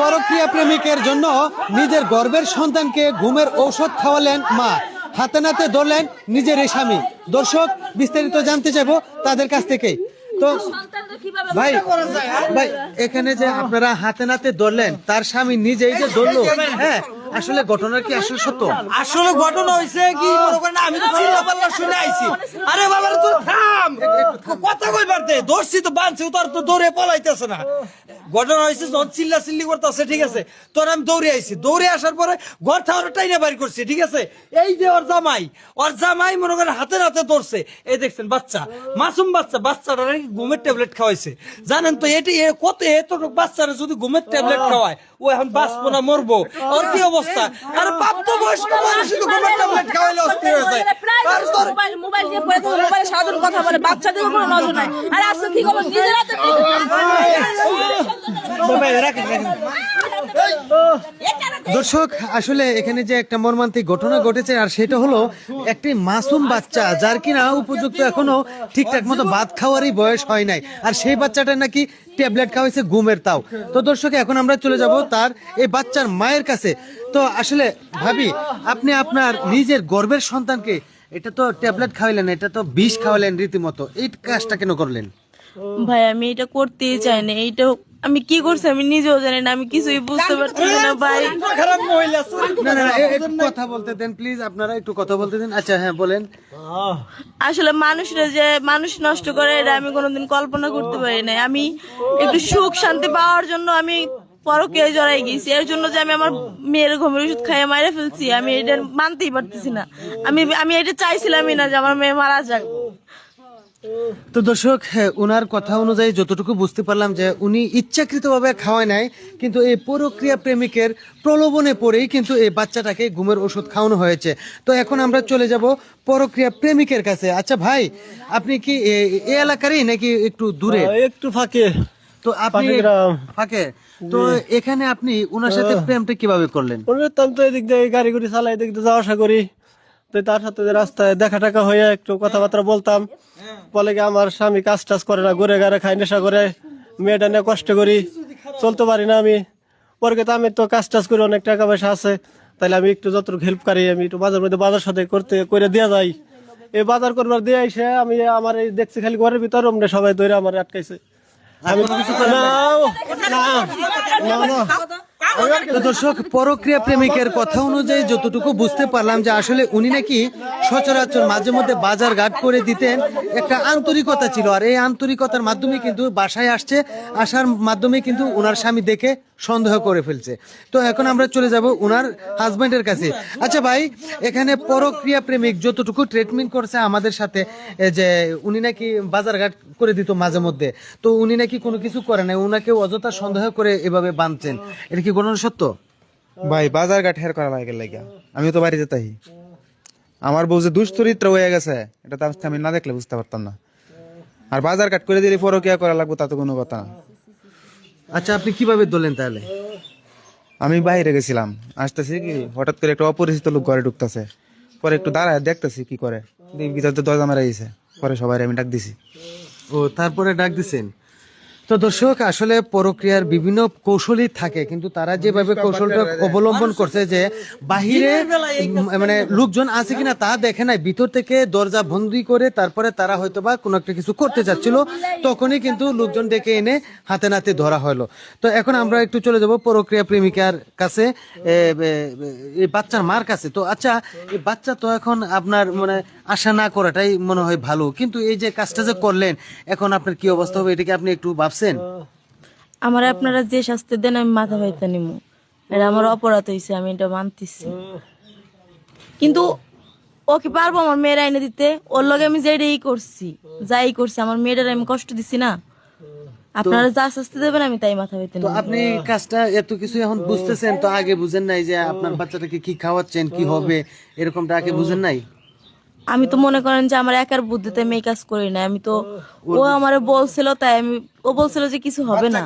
পরক্রিয়া প্রেমিকের জন্য নিজের গর্ভের সন্তানকে ঘুমের ঔষধ খাওয়ালেন মা, হাতে নাতে ধরলেন নিজের এই স্বামী। দর্শক, বিস্তারিত জানতে চাইবো তাদের কাছ থেকেই। তো ভাই ভাই এখানে যে আপনারা হাতে নাতে ধরলেন, তার স্বামী নিজেই যে ধরলো, হ্যাঁ আসলে ঘটনা কি আসলে সত্য? আসলে ঘটনা হয়েছে কি, আমি তো চিল্লা পাল্লা শুনে আইছি। আরে বাবার তোর থাম, কথা কইবার দে, ধরছি তো বানছি, তোর তো দৌড়ে পলাইতেছে না। ঘটনা হয়েছে যখন চিল্লা চিল্লি করতেছে, ঠিক আছে, তোর আমি দৌড়ে আইছি, দৌড়ে আসার পরে ঘর থাওয়ার টাইনে বাড়ি করছি, ঠিক আছে। এই যে ওর জামাই মনে করেন হাতে হাতে ধরছে, এই দেখছেন বাচ্চা, মাসুম বাচ্চা, বাচ্চাটা নাকি ঘুমের ট্যাবলেট খাওয়াইছে। জানেন তো এটি কত এতটুকু বাচ্চারা যদি ঘুমের ট্যাবলেট খাওয়ায়, ও এখন বাঁচবো না মরবো, ওর কি অবস্থা? আর প্রাপ্ত বয়স্ক মানুষ শুধু ঘুমের ট্যাবলেট খাওয়াইলে অস্থির হয়ে যায়। মোবাইল দিয়ে পড়ে মোবাইলে সাধারণ কথা বলে, বাচ্চাদের উপর নজর নাই। আর আজকে কি খবর, নিজের হাতে দর্শক, আসলে এখানে যে একটা মর্মান্তিক ঘটনা ঘটেছে, আর সেটা হলো একটি মাসুম বাচ্চা, যার কিনা উপযুক্ত এখনো ঠিকঠাক মতো ভাত খাওয়ারই বয়স হয় নাই, আর সেই বাচ্চাটা নাকি ট্যাবলেট খাওয়াইছে ঘুমের। তাও তো দর্শক, এখন আমরা চলে যাব তার এই বাচ্চার মায়ের কাছে। তো আসলে ভাবি, আপনি আপনার নিজের গর্ভের সন্তানকে এটা তো ট্যাবলেট খাওয়াইলেন, এটা তো বিষ খাওয়ালেন রীতিমতো, এই কাজটা কেন করলেন? ভাই আমি এটা করতেই চাই না, এইটা আমি কি করছি আমি নিজেও জানি না, আমি কিছুই বুঝতে পারছি না ভাই। খারাপ মহিলা, না না, একটু কথা বলতে দেন প্লিজ, আপনারা একটু কথা বলতে দেন। আচ্ছা হ্যাঁ বলেন। আসলে মানুষরা যে মানুষ নষ্ট করে, এটা আমি কোনোদিন কল্পনা করতে পারি না। আমি একটু সুখ শান্তি পাওয়ার জন্য আমি পরকীয়ায় জড়াই গেছি, এর জন্য যে আমি আমার মেয়ের ঘুমের ওষুধ খাইয়ে মাইরে ফেলছি, আমি এটা মানতেই পারতেছি না। আমি এটা চাইছিলামই না যে আমার মেয়ে মারা যাক। তো দর্শক, উনার কথা অনুযায়ী যতটুকু বুঝতে পারলাম যে উনি ইচ্ছাকৃতভাবে খাওয়ায় নাই, কিন্তু এই পরক্রিয়া প্রেমিকের প্রলোভনে পড়েই কিন্তু এই বাচ্চাটাকে ঘুমের ওষুধ খাওয়ানো হয়েছে। তো এখন আমরা চলে যাব পরক্রিয়া প্রেমিকের কাছে। আচ্ছা ভাই, আপনি কি এই এলাকারই নাকি একটু দূরে? একটু ফাঁকে। তো আপনি ফাঁকে, তো এখানে আপনি উনার সাথে প্রেমটা কিভাবে করলেন? আমি তো এদিক দিয়ে গাড়ি গুড়ি চালাই, এদিক দিয়ে যাওয়া আসা করি, তো তার সাথে রাস্তায় দেখা টাকা হয়ে একটু কথাবার্তা বলতাম। বলে কি আমার স্বামী কাজ টাজ করে না, ঘুরে ঘাড়ে খাই, নেশা করে, মেয়েটা নিয়ে কষ্ট করি, চলতে পারি না আমি। পরে তো আমি তো কাজ টাজ করি, অনেক টাকা পয়সা আছে, তাহলে আমি একটু যতটুকু হেল্প করি, আমি একটু বাজার মধ্যে বাজার সাথে করে দেওয়া যাই। এই বাজার করবার দিয়ে এসে আমি আমার এই দেখছি খালি ঘরের ভিতর অমনে সবাই ধরে আমার আটকাইছে। আমি কিছু তো দর্শক, পরক্রিয়া প্রেমিকের কথা অনুযায়ী যতটুকু বুঝতে পারলাম যে আসলে উনি নাকি সচরাচর মাঝে মধ্যে বাজার ঘাট করে দিতেন, একটা আন্তরিকতা ছিল, আর এই আন্তরিকতার মাধ্যমে কিন্তু বাসায় আসার মাধ্যমে কিন্তু ওনার স্বামী দেখে সন্দেহ করে ফেলছে। তো এখন আমরা চলে যাব ওনার হাজবেন্ডের কাছে। আচ্ছা ভাই, এখানে পরক্রিয়া প্রেমিক যতটুকু ট্রিটমেন্ট করছে আমাদের সাথে, যে উনি নাকি বাজার ঘাট করে দিত মাঝে মধ্যে, তো উনি নাকি কোনো কিছু করে না, উনাকে অযথা সন্দেহ করে এভাবে বাঁধছেন, এটা কি ঘটনা সত্য? ভাই বাজার ঘাট হের করা লাগে লাগিয়া আমিও তো বাড়িতে তাই, আমার বউ যে দুশ্চরিত্র হয়ে গেছে এটা তো আমি না দেখলে বুঝতে পারতাম না। আর বাজার ঘাট করে দিলে পরকিয়া করা লাগবে তা তো কোনো কথা না। আচ্ছা, আপনি কিভাবে ধরলেন তাহলে? আমি বাইরে গেছিলাম, আসতেছি কি হঠাৎ করে একটা অপরিচিত লোক ঘরে ঢুকতেছে, পরে একটু দাঁড়ায় দেখতেছি কি করে, ভিতরে তো দরজা মারা গেছে, পরে সবাই আমি ডাক দিছি। ও, তারপরে ডাক দিছেন। তো দর্শক, আসলে পরক্রিয়ার বিভিন্ন কৌশলই থাকে, কিন্তু তারা যেভাবে কৌশলটা অবলম্বন করছে যে বাহিরে মানে লোকজন আছে কিনা তা দেখে নাই, ভিতর থেকে দরজা বন্দি করে তারপরে তারা হয়তো বা কোনো একটা কিছু করতে চাচ্ছিল, তখনই কিন্তু লোকজন ডেকে এনে হাতে নাতে ধরা হলো। তো এখন আমরা একটু চলে যাব পরক্রিয়া প্রেমিকার কাছে, এই বাচ্চার মার কাছে। তো আচ্ছা, এই বাচ্চা তো এখন আপনার মানে আশা না করাটাই মনে হয় ভালো, কিন্তু এই যে কাজটা যে করলেন, এখন আপনার কি অবস্থা হবে, এটাকে আপনি একটু ভাবছেন? আমার আপনারা যে শাস্তি দেন আমি মাথা পাইতে নিমু, এটা আমার অপরাধ হয়েছে, আমি এটা মানতেছি। কিন্তু ওকে পারবো আমার মেয়েরা এনে দিতে? ওর লগে আমি যাই করছি আমার মেয়েটার আমি কষ্ট দিছি না? আপনারা যা শাস্তি দেবেন আমি তাই মাথা পাইতে তো নিব। আপনি কাজটা এত কিছু এখন বুঝতেছেন, তো আগে বুঝেন নাই যে আপনার বাচ্চাটাকে কি খাওয়াচ্ছেন, কি হবে, এরকমটা আগে বুঝেন নাই? আমি তো মনে করেন যে আমার একার বুদ্ধিতে আমি এই কাজ করি না, আমি তো ও আমারে বলছিল, তাই ও বলছিল যে কিছু হবে না,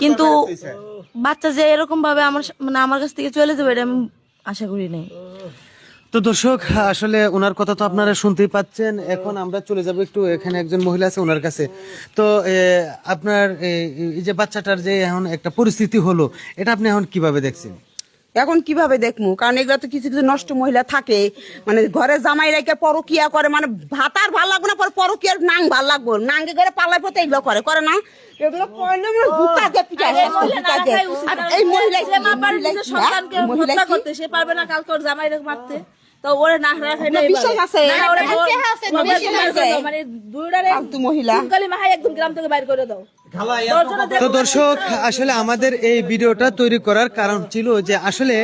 কিন্তু বাচ্চা যে এরকম ভাবে আমার মানে আমার কাছ থেকে চলে যাবে এটা আমি আশা করি নাই। তো দর্শক আসলে ওনার কথা তো আপনারা শুনতেই পাচ্ছেন। এখন আমরা চলে যাব একটু, এখানে একজন মহিলা আছে ওনার কাছে। তো আপনার এই যে বাচ্চাটার যে এখন একটা পরিস্থিতি হলো, এটা আপনি এখন কিভাবে দেখছেন? এখন কিভাবে দেখমু, কারণ এগুলা তো কিছু কিছু নষ্ট মহিলা থাকে, মানে ঘরে জামাই রেখে পরকিয়া করে, মানে ভাত আর ভাল লাগবে না, পরে পরকিয়ার নাং ভাল লাগবো, নাঙ্গে ঘরে পালাই পথে এগুলো করে না, এগুলো করলে মানে জুতা দিয়ে পিটায়, জুতা দিয়ে। আর এই মহিলা যে মা পারে নিজের সন্তানকে হত্যা করতে, সে পারবে না কালকে ওর জামাই মারতে? তো ওরে না রাখাই নাই বিশ্বাস আছে, মানে দুইটারে ফালতু মহিলা। কালি মাহাই একদম গ্রাম থেকে বাইর করে দাও। তো দর্শক আসলে আমাদের এই ভিডিওটা তৈরি করার কারণ ছিল যে আসলে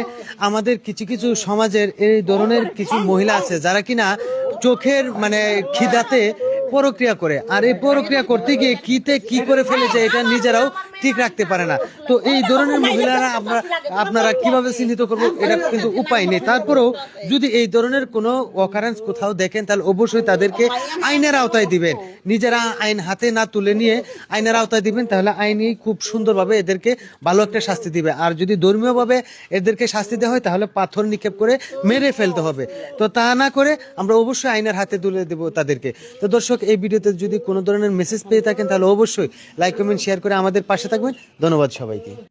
আমাদের কিছু কিছু সমাজের এই ধরনের কিছু মহিলা আছে যারা কিনা চোখের মানে খিদাতে পরক্রিয়া করে, আর এই পরক্রিয়া করতে গিয়ে কিতে কি করে ফেলে যায় এটা নিজেরাও ঠিক রাখতে পারে না। তো এই ধরনের মহিলারা আপনারা কিভাবে চিহ্নিত করবো, এটা কিন্তু উপায় নেই। তারপরেও যদি এই ধরনের কোনো অকারেন্স কোথাও দেখেন তাহলে অবশ্যই তাদেরকে আইনের আওতায় দিবেন। নিজেরা আইন হাতে না তুলে নিয়ে আইনের আওতায় দিবেন, তাহলে আইনই খুব সুন্দরভাবে এদেরকে ভালো একটা শাস্তি দিবে। আর যদি ধর্মীয়ভাবে এদেরকে শাস্তি দেওয়া হয় তাহলে পাথর নিক্ষেপ করে মেরে ফেলতে হবে। তো তা না করে আমরা অবশ্যই আইনের হাতে তুলে দেবো তাদেরকে। তো দর্শক এই ভিডিওতে যদি কোনো ধরনের মেসেজ পেয়ে থাকেন তাহলে অবশ্যই লাইক কমেন্ট শেয়ার করে আমাদের পাশে থাকবেন। ধন্যবাদ সবাইকে।